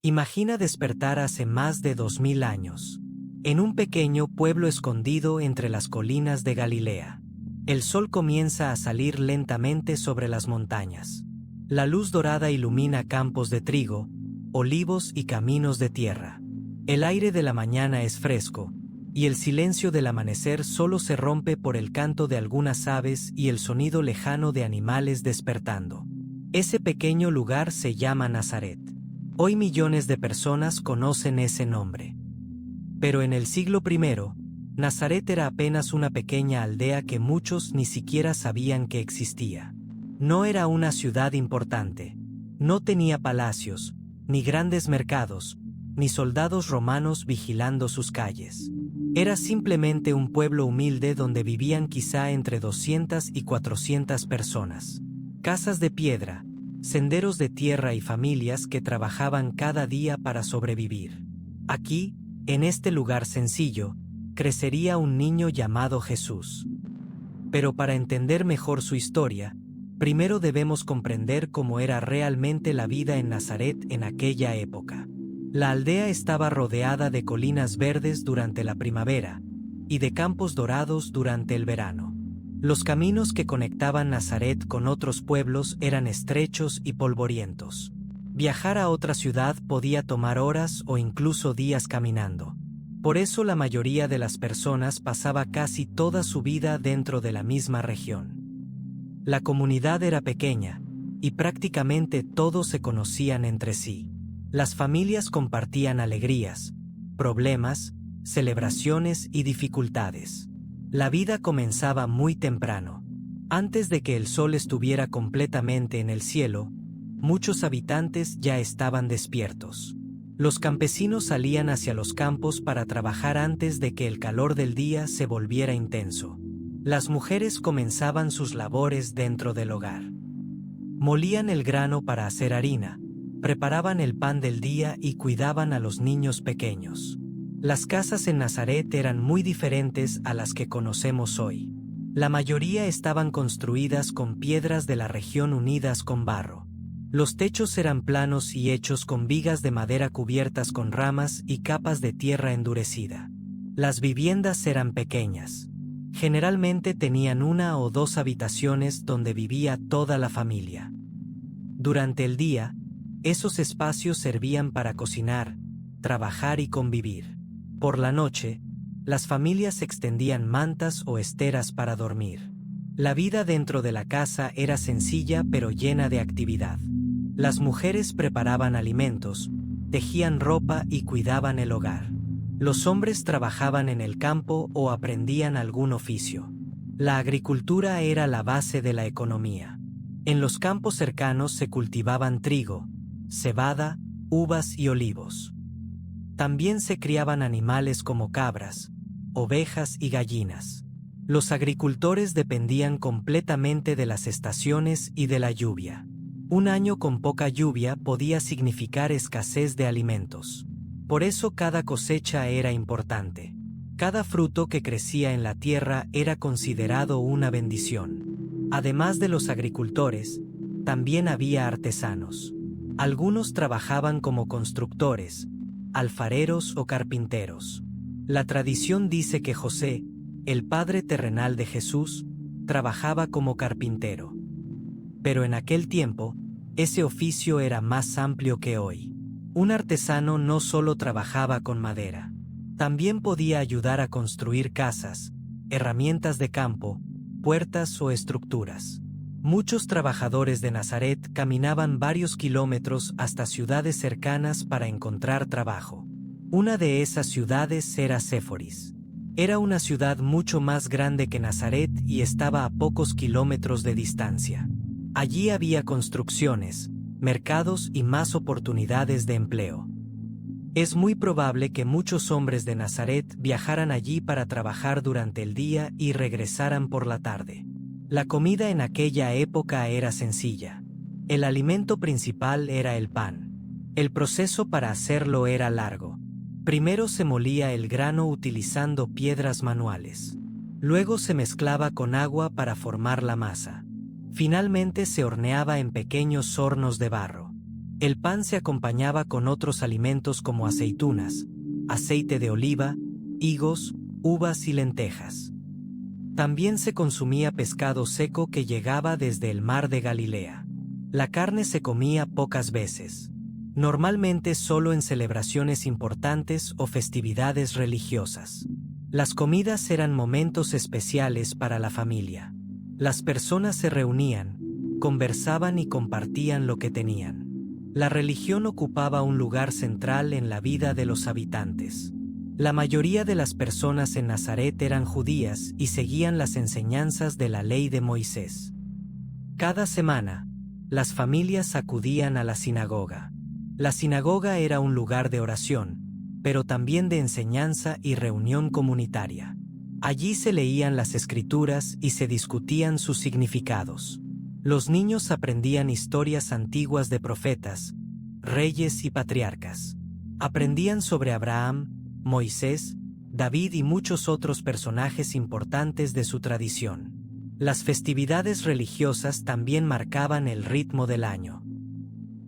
Imagina despertar hace más de 2000 años, en un pequeño pueblo escondido entre las colinas de Galilea. El sol comienza a salir lentamente sobre las montañas. La luz dorada ilumina campos de trigo, olivos y caminos de tierra. El aire de la mañana es fresco, y el silencio del amanecer solo se rompe por el canto de algunas aves y el sonido lejano de animales despertando. Ese pequeño lugar se llama Nazaret. Hoy millones de personas conocen ese nombre. Pero en el siglo I, Nazaret era apenas una pequeña aldea que muchos ni siquiera sabían que existía. No era una ciudad importante. No tenía palacios, ni grandes mercados, ni soldados romanos vigilando sus calles. Era simplemente un pueblo humilde donde vivían quizá entre 200 y 400 personas. Casas de piedra, senderos de tierra y familias que trabajaban cada día para sobrevivir. Aquí, en este lugar sencillo, crecería un niño llamado Jesús. Pero para entender mejor su historia, primero debemos comprender cómo era realmente la vida en Nazaret en aquella época. La aldea estaba rodeada de colinas verdes durante la primavera y de campos dorados durante el verano. Los caminos que conectaban Nazaret con otros pueblos eran estrechos y polvorientos. Viajar a otra ciudad podía tomar horas o incluso días caminando. Por eso la mayoría de las personas pasaba casi toda su vida dentro de la misma región. La comunidad era pequeña, y prácticamente todos se conocían entre sí. Las familias compartían alegrías, problemas, celebraciones y dificultades. La vida comenzaba muy temprano. Antes de que el sol estuviera completamente en el cielo, muchos habitantes ya estaban despiertos. Los campesinos salían hacia los campos para trabajar antes de que el calor del día se volviera intenso. Las mujeres comenzaban sus labores dentro del hogar. Molían el grano para hacer harina, preparaban el pan del día y cuidaban a los niños pequeños. Las casas en Nazaret eran muy diferentes a las que conocemos hoy. La mayoría estaban construidas con piedras de la región unidas con barro. Los techos eran planos y hechos con vigas de madera cubiertas con ramas y capas de tierra endurecida. Las viviendas eran pequeñas. Generalmente tenían una o dos habitaciones donde vivía toda la familia. Durante el día, esos espacios servían para cocinar, trabajar y convivir. Por la noche, las familias extendían mantas o esteras para dormir. La vida dentro de la casa era sencilla pero llena de actividad. Las mujeres preparaban alimentos, tejían ropa y cuidaban el hogar. Los hombres trabajaban en el campo o aprendían algún oficio. La agricultura era la base de la economía. En los campos cercanos se cultivaban trigo, cebada, uvas y olivos. También se criaban animales como cabras, ovejas y gallinas. Los agricultores dependían completamente de las estaciones y de la lluvia. Un año con poca lluvia podía significar escasez de alimentos. Por eso cada cosecha era importante. Cada fruto que crecía en la tierra era considerado una bendición. Además de los agricultores, también había artesanos. Algunos trabajaban como constructores, alfareros o carpinteros. La tradición dice que José, el padre terrenal de Jesús, trabajaba como carpintero. Pero en aquel tiempo, ese oficio era más amplio que hoy. Un artesano no solo trabajaba con madera, también podía ayudar a construir casas, herramientas de campo, puertas o estructuras. Muchos trabajadores de Nazaret caminaban varios kilómetros hasta ciudades cercanas para encontrar trabajo. Una de esas ciudades era Séforis. Era una ciudad mucho más grande que Nazaret y estaba a pocos kilómetros de distancia. Allí había construcciones, mercados y más oportunidades de empleo. Es muy probable que muchos hombres de Nazaret viajaran allí para trabajar durante el día y regresaran por la tarde. La comida en aquella época era sencilla. El alimento principal era el pan. El proceso para hacerlo era largo. Primero se molía el grano utilizando piedras manuales. Luego se mezclaba con agua para formar la masa. Finalmente se horneaba en pequeños hornos de barro. El pan se acompañaba con otros alimentos como aceitunas, aceite de oliva, higos, uvas y lentejas. También se consumía pescado seco que llegaba desde el mar de Galilea. La carne se comía pocas veces, normalmente solo en celebraciones importantes o festividades religiosas. Las comidas eran momentos especiales para la familia. Las personas se reunían, conversaban y compartían lo que tenían. La religión ocupaba un lugar central en la vida de los habitantes. La mayoría de las personas en Nazaret eran judías y seguían las enseñanzas de la ley de Moisés. Cada semana, las familias acudían a la sinagoga. La sinagoga era un lugar de oración, pero también de enseñanza y reunión comunitaria. Allí se leían las escrituras y se discutían sus significados. Los niños aprendían historias antiguas de profetas, reyes y patriarcas. Aprendían sobre Abraham, Moisés, David y muchos otros personajes importantes de su tradición. Las festividades religiosas también marcaban el ritmo del año.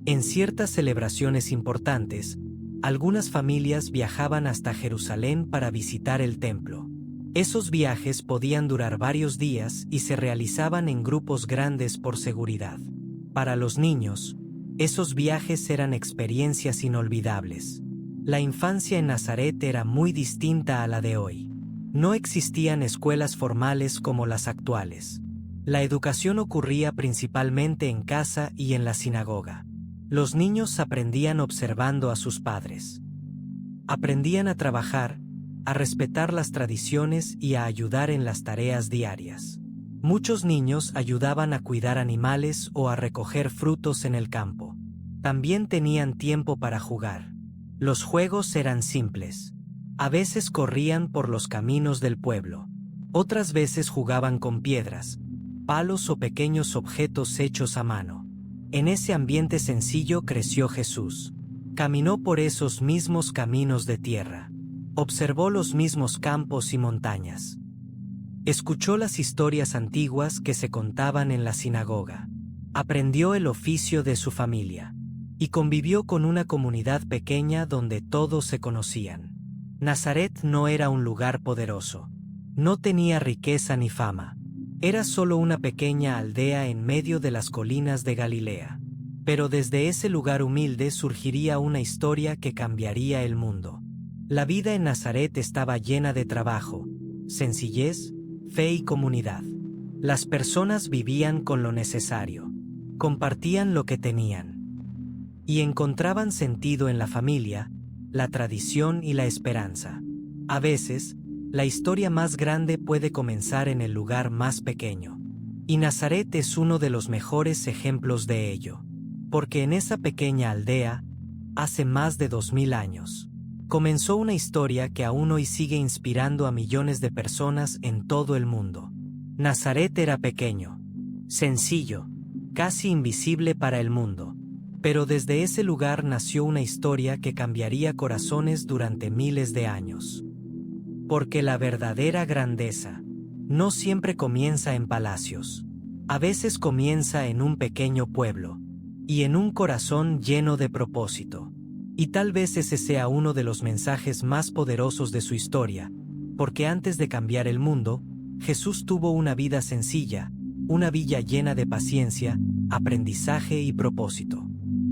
En ciertas celebraciones importantes, algunas familias viajaban hasta Jerusalén para visitar el templo. Esos viajes podían durar varios días y se realizaban en grupos grandes por seguridad. Para los niños, esos viajes eran experiencias inolvidables. La infancia en Nazaret era muy distinta a la de hoy. No existían escuelas formales como las actuales. La educación ocurría principalmente en casa y en la sinagoga. Los niños aprendían observando a sus padres. Aprendían a trabajar, a respetar las tradiciones y a ayudar en las tareas diarias. Muchos niños ayudaban a cuidar animales o a recoger frutos en el campo. También tenían tiempo para jugar. Los juegos eran simples. A veces corrían por los caminos del pueblo. Otras veces jugaban con piedras, palos o pequeños objetos hechos a mano. En ese ambiente sencillo creció Jesús. Caminó por esos mismos caminos de tierra. Observó los mismos campos y montañas. Escuchó las historias antiguas que se contaban en la sinagoga. Aprendió el oficio de su familia. Y convivió con una comunidad pequeña donde todos se conocían. Nazaret no era un lugar poderoso. No tenía riqueza ni fama. Era solo una pequeña aldea en medio de las colinas de Galilea. Pero desde ese lugar humilde surgiría una historia que cambiaría el mundo. La vida en Nazaret estaba llena de trabajo, sencillez, fe y comunidad. Las personas vivían con lo necesario, compartían lo que tenían y encontraban sentido en la familia, la tradición y la esperanza. A veces, la historia más grande puede comenzar en el lugar más pequeño. Y Nazaret es uno de los mejores ejemplos de ello. Porque en esa pequeña aldea, hace más de 2000 años, comenzó una historia que aún hoy sigue inspirando a millones de personas en todo el mundo. Nazaret era pequeño, sencillo, casi invisible para el mundo. Pero desde ese lugar nació una historia que cambiaría corazones durante miles de años. Porque la verdadera grandeza no siempre comienza en palacios. A veces comienza en un pequeño pueblo y en un corazón lleno de propósito. Y tal vez ese sea uno de los mensajes más poderosos de su historia, porque antes de cambiar el mundo, Jesús tuvo una vida sencilla, una vida llena de paciencia, aprendizaje y propósito.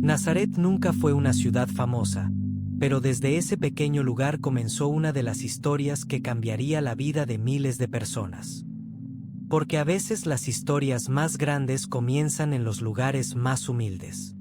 Nazaret nunca fue una ciudad famosa, pero desde ese pequeño lugar comenzó una de las historias que cambiaría la vida de miles de personas. Porque a veces las historias más grandes comienzan en los lugares más humildes.